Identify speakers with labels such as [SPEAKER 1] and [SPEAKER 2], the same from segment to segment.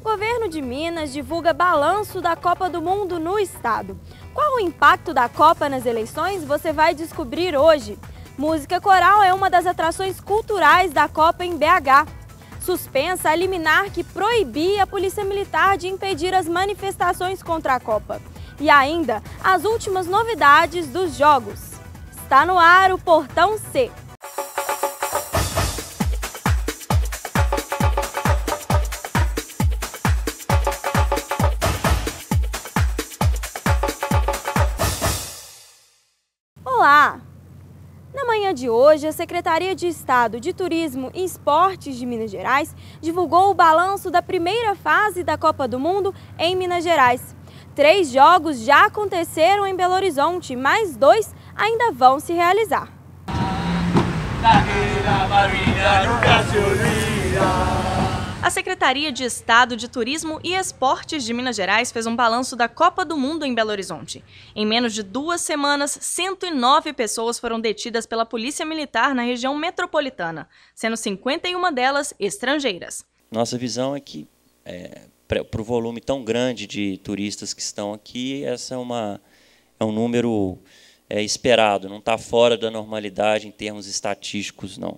[SPEAKER 1] Governo de Minas divulga balanço da Copa do Mundo no estado. Qual o impacto da Copa nas eleições? Você vai descobrir hoje. Música coral é uma das atrações culturais da Copa em BH. Suspensa a liminar que proibia a Polícia Militar de impedir as manifestações contra a Copa. E ainda, as últimas novidades dos jogos. Está no ar o Portão C. Olá! Na manhã de hoje, a Secretaria de Estado de Turismo e Esportes de Minas Gerais divulgou o balanço da primeira fase da Copa do Mundo em Minas Gerais. 3 jogos já aconteceram em Belo Horizonte, mais 2 ainda vão se realizar.
[SPEAKER 2] A Secretaria de Estado de Turismo e Esportes de Minas Gerais fez um balanço da Copa do Mundo em Belo Horizonte. Em menos de 2 semanas, 109 pessoas foram detidas pela Polícia Militar na região metropolitana, sendo 51 delas estrangeiras.
[SPEAKER 3] Nossa visão é que, para o volume tão grande de turistas que estão aqui, essa é um número esperado, não está fora da normalidade em termos estatísticos, não.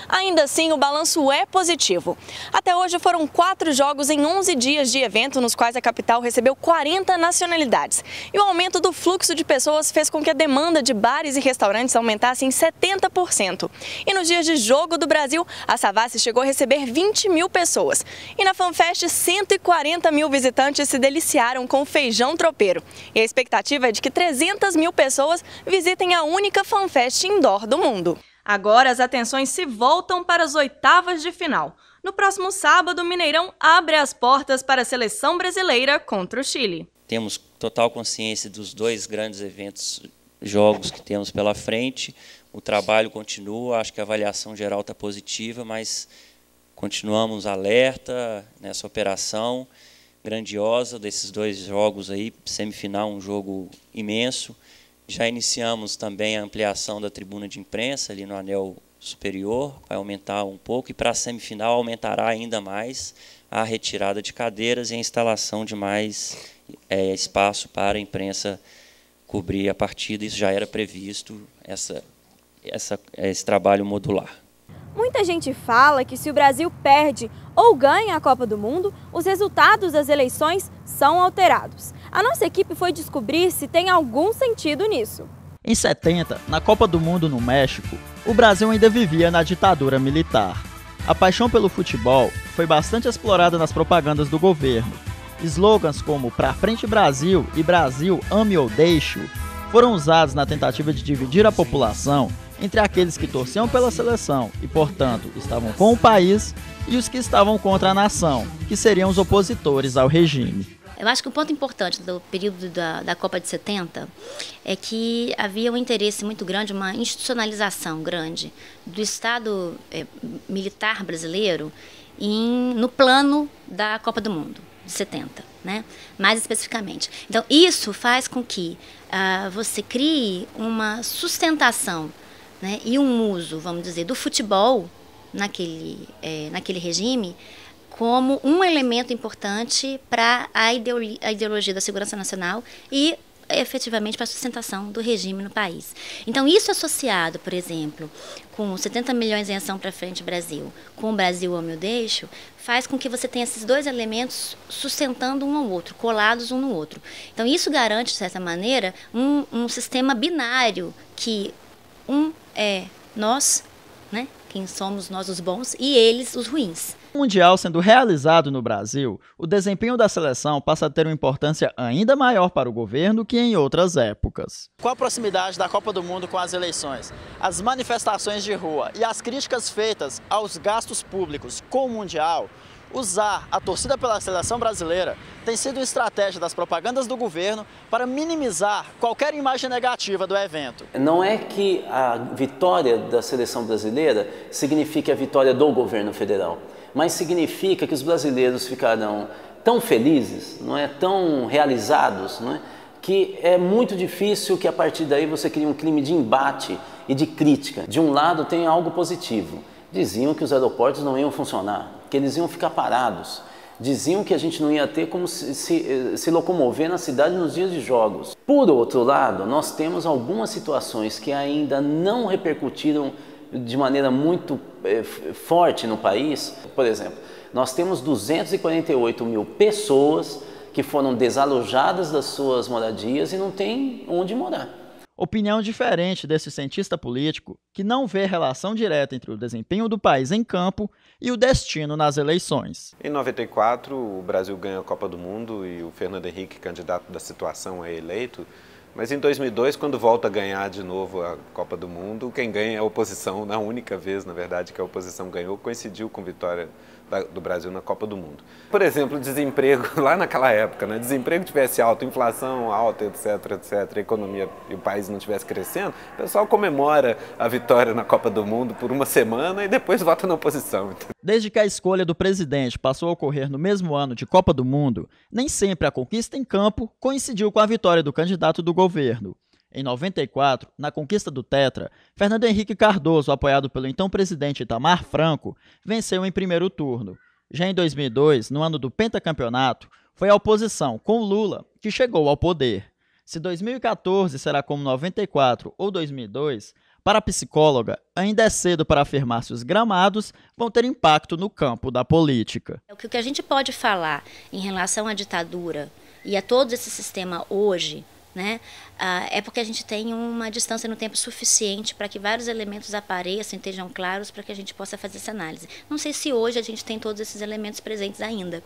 [SPEAKER 2] Ainda assim, o balanço é positivo. Até hoje foram 4 jogos em 11 dias de evento, nos quais a capital recebeu 40 nacionalidades. E o aumento do fluxo de pessoas fez com que a demanda de bares e restaurantes aumentasse em 70%. E nos dias de Jogo do Brasil, a Savassi chegou a receber 20 mil pessoas. E na FanFest, 140 mil visitantes se deliciaram com o feijão tropeiro. E a expectativa é de que 300 mil pessoas visitem a única FanFest indoor do mundo. Agora as atenções se voltam para as oitavas de final. No próximo sábado, o Mineirão abre as portas para a seleção brasileira contra o Chile.
[SPEAKER 3] Temos total consciência dos 2 grandes jogos que temos pela frente. O trabalho continua, acho que a avaliação geral está positiva, mas continuamos alerta nessa operação grandiosa desses 2 jogos aí, semifinal, um jogo imenso. Já iniciamos também a ampliação da tribuna de imprensa ali no anel superior, vai aumentar um pouco, e para a semifinal aumentará ainda mais a retirada de cadeiras e a instalação de mais espaço para a imprensa cobrir a partida. Isso já era previsto, esse trabalho modular.
[SPEAKER 1] Muita gente fala que se o Brasil perde ou ganha a Copa do Mundo, os resultados das eleições são alterados. A nossa equipe foi descobrir se tem algum sentido nisso.
[SPEAKER 4] Em 70, na Copa do Mundo no México, o Brasil ainda vivia na ditadura militar. A paixão pelo futebol foi bastante explorada nas propagandas do governo. Slogans como "Pra frente Brasil" e "Brasil, ame ou deixe-o" foram usados na tentativa de dividir a população entre aqueles que torciam pela seleção e, portanto, estavam com o país, e os que estavam contra a nação, que seriam os opositores ao regime.
[SPEAKER 5] Eu acho que o ponto importante do período da Copa de 70 é que havia um interesse muito grande, uma institucionalização grande do Estado militar brasileiro no plano da Copa do Mundo de 70, né? Mais especificamente. Então, isso faz com que você crie uma sustentação, né, e um uso, vamos dizer, do futebol naquele regime como um elemento importante para a ideologia da segurança nacional e, efetivamente, para a sustentação do regime no país. Então, isso associado, por exemplo, com 70 milhões em ação para frente Brasil, com o Brasil ame ou deixe-o, faz com que você tenha esses 2 elementos sustentando um ao outro, colados um no outro. Então, isso garante, de certa maneira, um sistema binário que é nós, né, quem somos nós os bons, e eles os ruins.
[SPEAKER 4] O Mundial sendo realizado no Brasil, o desempenho da seleção passa a ter uma importância ainda maior para o governo que em outras épocas.
[SPEAKER 6] Com a proximidade da Copa do Mundo com as eleições, as manifestações de rua e as críticas feitas aos gastos públicos com o Mundial, usar a torcida pela seleção brasileira tem sido estratégia das propagandas do governo para minimizar qualquer imagem negativa do evento.
[SPEAKER 7] Não é que a vitória da seleção brasileira signifique a vitória do governo federal, mas significa que os brasileiros ficarão tão felizes, não é, tão realizados, não é, que é muito difícil que a partir daí você crie um clima de embate e de crítica. De um lado tem algo positivo, diziam que os aeroportos não iam funcionar, que eles iam ficar parados. Diziam que a gente não ia ter como se locomover na cidade nos dias de jogos. Por outro lado, nós temos algumas situações que ainda não repercutiram de maneira muito forte no país. Por exemplo, nós temos 248 mil pessoas que foram desalojadas das suas moradias e não têm onde morar.
[SPEAKER 4] Opinião diferente desse cientista político que não vê relação direta entre o desempenho do país em campo e o destino nas eleições.
[SPEAKER 8] Em 94, o Brasil ganha a Copa do Mundo e o Fernando Henrique, candidato da situação, é eleito. Mas em 2002, quando volta a ganhar de novo a Copa do Mundo, quem ganha é a oposição, na única vez, na verdade, que a oposição ganhou, coincidiu com a vitória do Brasil na Copa do Mundo. Por exemplo, desemprego, lá naquela época, né? Desemprego tivesse alto, inflação alta, etc., a economia e o país não estivesse crescendo, o pessoal comemora a vitória na Copa do Mundo por uma semana e depois vota na oposição.
[SPEAKER 4] Desde que a escolha do presidente passou a ocorrer no mesmo ano de Copa do Mundo, nem sempre a conquista em campo coincidiu com a vitória do candidato do governo. Em 94, na conquista do Tetra, Fernando Henrique Cardoso, apoiado pelo então presidente Itamar Franco, venceu em primeiro turno. Já em 2002, no ano do pentacampeonato, foi a oposição, com Lula, que chegou ao poder. Se 2014 será como 94 ou 2002, para a psicóloga, ainda é cedo para afirmar se os gramados vão ter impacto no campo da política.
[SPEAKER 5] O que a gente pode falar em relação à ditadura e a todo esse sistema hoje, né, é porque a gente tem uma distância no tempo suficiente para que vários elementos apareçam e estejam claros para que a gente possa fazer essa análise. Não sei se hoje a gente tem todos esses elementos presentes ainda.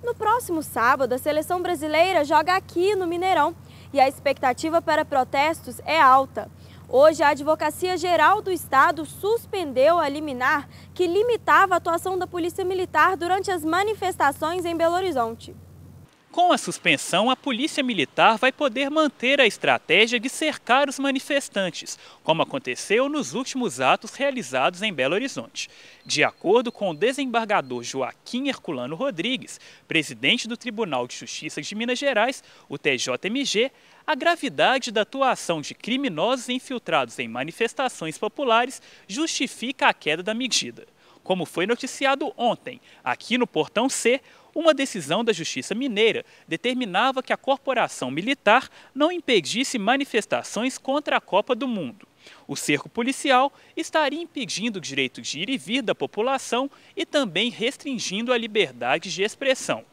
[SPEAKER 1] No próximo sábado, a seleção brasileira joga aqui no Mineirão e a expectativa para protestos é alta. Hoje, a Advocacia Geral do Estado suspendeu a liminar que limitava a atuação da Polícia Militar durante as manifestações em Belo Horizonte.
[SPEAKER 9] Com a suspensão, a Polícia Militar vai poder manter a estratégia de cercar os manifestantes, como aconteceu nos últimos atos realizados em Belo Horizonte. De acordo com o desembargador Joaquim Herculano Rodrigues, presidente do Tribunal de Justiça de Minas Gerais, o TJMG, a gravidade da atuação de criminosos infiltrados em manifestações populares justifica a queda da medida. Como foi noticiado ontem, aqui no Portão C, uma decisão da Justiça Mineira determinava que a corporação militar não impedisse manifestações contra a Copa do Mundo. O cerco policial estaria impedindo o direito de ir e vir da população e também restringindo a liberdade de expressão.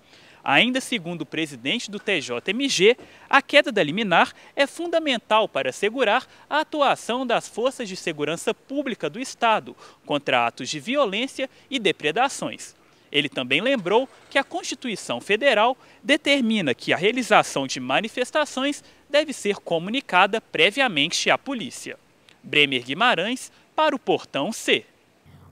[SPEAKER 9] Ainda segundo o presidente do TJMG, a queda da liminar é fundamental para assegurar a atuação das forças de segurança pública do Estado contra atos de violência e depredações. Ele também lembrou que a Constituição Federal determina que a realização de manifestações deve ser comunicada previamente à polícia. Bremer Guimarães, para o Portão C.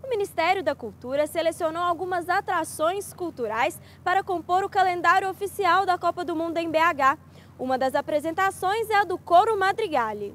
[SPEAKER 1] O Ministério da Cultura selecionou algumas atrações culturais para compor o calendário oficial da Copa do Mundo em BH. Uma das apresentações é a do Coro Madrigali.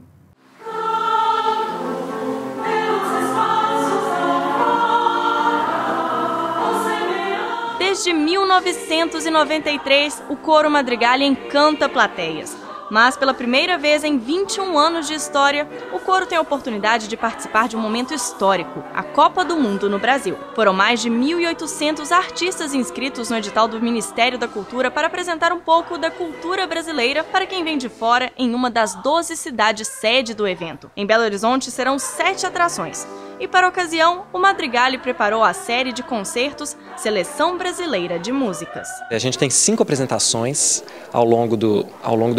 [SPEAKER 2] Desde 1993, o Coro Madrigali encanta plateias. Mas pela primeira vez em 21 anos de história, o coro tem a oportunidade de participar de um momento histórico, a Copa do Mundo no Brasil. Foram mais de 1.800 artistas inscritos no edital do Ministério da Cultura para apresentar um pouco da cultura brasileira para quem vem de fora em uma das 12 cidades sede do evento. Em Belo Horizonte serão 7 atrações. E para a ocasião, o Madrigali preparou a série de concertos Seleção Brasileira de Músicas.
[SPEAKER 10] A gente tem 5 apresentações ao longo do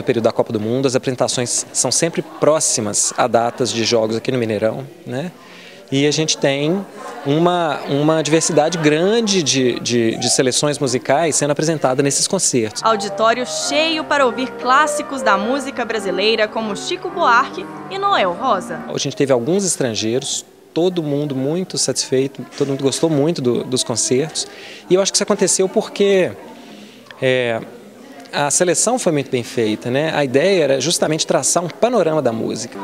[SPEAKER 10] período da Copa do Mundo. As apresentações são sempre próximas a datas de jogos aqui no Mineirão, né? E a gente tem uma diversidade grande de seleções musicais sendo apresentada nesses concertos.
[SPEAKER 2] Auditório cheio para ouvir clássicos da música brasileira como Chico Buarque e Noel Rosa.
[SPEAKER 10] A gente teve alguns estrangeiros, todo mundo muito satisfeito, todo mundo gostou muito dos concertos. E eu acho que isso aconteceu porque a seleção foi muito bem feita, né? A ideia era justamente traçar um panorama da música.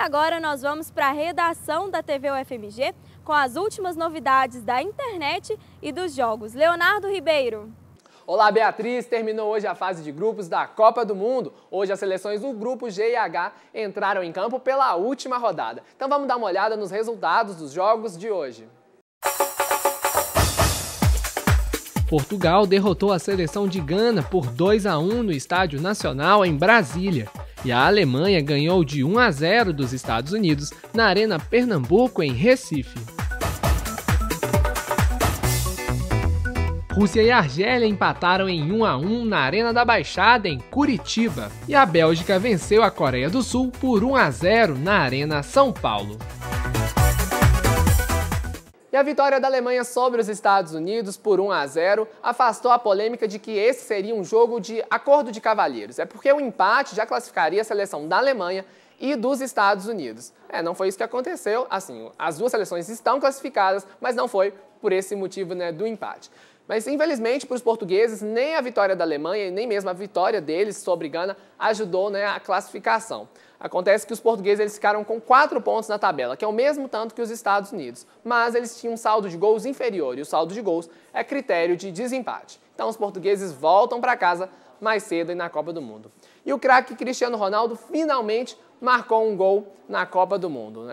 [SPEAKER 1] agora nós vamos para a redação da TV UFMG com as últimas novidades da internet e dos jogos. Leonardo Ribeiro.
[SPEAKER 11] Olá, Beatriz! Terminou hoje a fase de grupos da Copa do Mundo. Hoje as seleções do grupo G e H entraram em campo pela última rodada. Então vamos dar uma olhada nos resultados dos jogos de hoje.
[SPEAKER 12] Portugal derrotou a seleção de Gana por 2-1 no Estádio Nacional em Brasília. E a Alemanha ganhou de 1-0 dos Estados Unidos na Arena Pernambuco, em Recife. Rússia e Argélia empataram em 1-1 na Arena da Baixada, em Curitiba. E a Bélgica venceu a Coreia do Sul por 1-0 na Arena São Paulo.
[SPEAKER 11] E a vitória da Alemanha sobre os Estados Unidos por 1-0 afastou a polêmica de que esse seria um jogo de acordo de cavalheiros. É porque o empate já classificaria a seleção da Alemanha e dos Estados Unidos. Não foi isso que aconteceu. Assim, as duas seleções estão classificadas, mas não foi por esse motivo, do empate. Mas, infelizmente, para os portugueses, nem a vitória da Alemanha e nem mesmo a vitória deles sobre Gana ajudou a classificação. Acontece que os portugueses eles ficaram com 4 pontos na tabela, que é o mesmo tanto que os Estados Unidos. Mas eles tinham um saldo de gols inferior e o saldo de gols é critério de desempate. Então os portugueses voltam para casa mais cedo na Copa do Mundo. E o craque Cristiano Ronaldo finalmente marcou um gol na Copa do Mundo,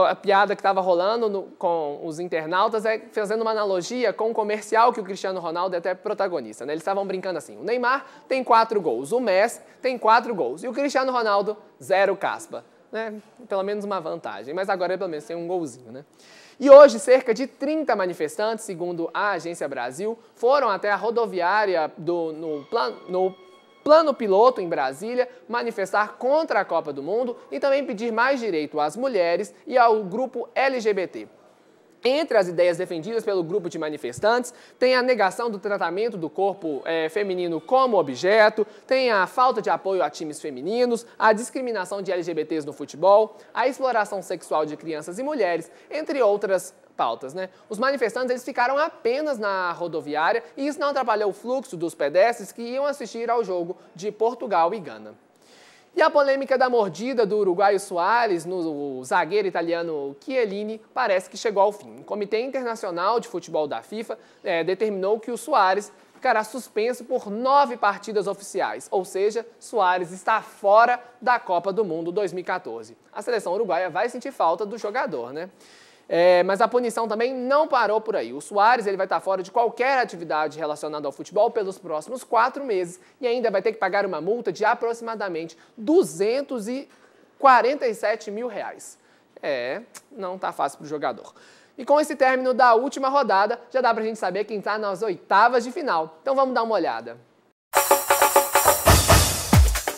[SPEAKER 11] A piada que estava rolando com os internautas é fazendo uma analogia com um comercial que o Cristiano Ronaldo é até protagonista. Eles estavam brincando assim, o Neymar tem 4 gols, o Messi tem 4 gols e o Cristiano Ronaldo 0 caspa. Pelo menos uma vantagem, mas agora pelo menos tem um golzinho. E hoje, cerca de 30 manifestantes, segundo a Agência Brasil, foram até a rodoviária no Plano Piloto, em Brasília, manifestar contra a Copa do Mundo e também pedir mais direito às mulheres e ao grupo LGBT. Entre as ideias defendidas pelo grupo de manifestantes, tem a negação do tratamento do corpo feminino como objeto, tem a falta de apoio a times femininos, a discriminação de LGBTs no futebol, a exploração sexual de crianças e mulheres, entre outras pautas. Os manifestantes eles ficaram apenas na rodoviária e isso não atrapalhou o fluxo dos pedestres que iam assistir ao jogo de Portugal e Gana. E a polêmica da mordida do uruguaio Soares no zagueiro italiano Chiellini parece que chegou ao fim. O Comitê Internacional de Futebol da FIFA determinou que o Soares ficará suspenso por 9 partidas oficiais, ou seja, Soares está fora da Copa do Mundo 2014. A seleção uruguaia vai sentir falta do jogador, mas a punição também não parou por aí. O Soares ele vai estar fora de qualquer atividade relacionada ao futebol pelos próximos 4 meses e ainda vai ter que pagar uma multa de aproximadamente R$247 mil. Não tá fácil para o jogador. E com esse término da última rodada, já dá pra gente saber quem está nas oitavas de final. Então vamos dar uma olhada.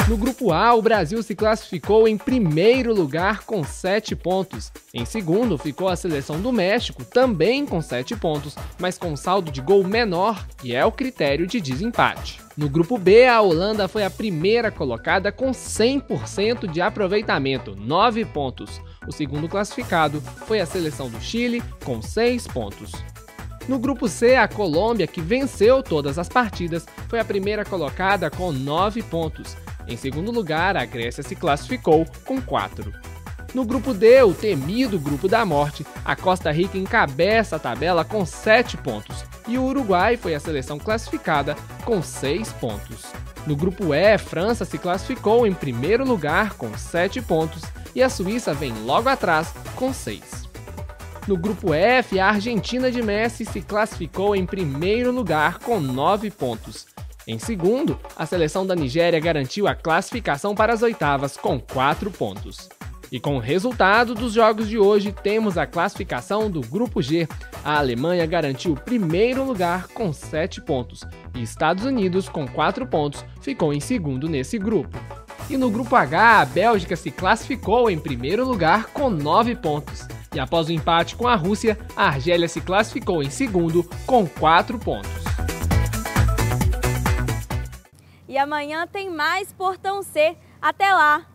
[SPEAKER 12] No grupo A, o Brasil se classificou em primeiro lugar com 7 pontos. Em segundo, ficou a seleção do México, também com 7 pontos, mas com saldo de gol menor, que é o critério de desempate. No grupo B, a Holanda foi a primeira colocada com 100% de aproveitamento, 9 pontos. O segundo classificado foi a seleção do Chile, com 6 pontos. No grupo C, a Colômbia, que venceu todas as partidas, foi a primeira colocada com 9 pontos. Em segundo lugar, a Grécia se classificou com 4. No grupo D, o temido grupo da morte, a Costa Rica encabeça a tabela com 7 pontos e o Uruguai foi a seleção classificada com 6 pontos. No grupo E, França se classificou em primeiro lugar com 7 pontos e a Suíça vem logo atrás com 6. No grupo F, a Argentina de Messi se classificou em primeiro lugar com 9 pontos. Em segundo, a seleção da Nigéria garantiu a classificação para as oitavas com 4 pontos. E com o resultado dos jogos de hoje, temos a classificação do grupo G. A Alemanha garantiu o primeiro lugar com 7 pontos e Estados Unidos, com 4 pontos, ficou em segundo nesse grupo. E no grupo H, a Bélgica se classificou em primeiro lugar com 9 pontos. E após o empate com a Rússia, a Argélia se classificou em segundo com 4 pontos.
[SPEAKER 1] E amanhã tem mais Portão C. Até lá!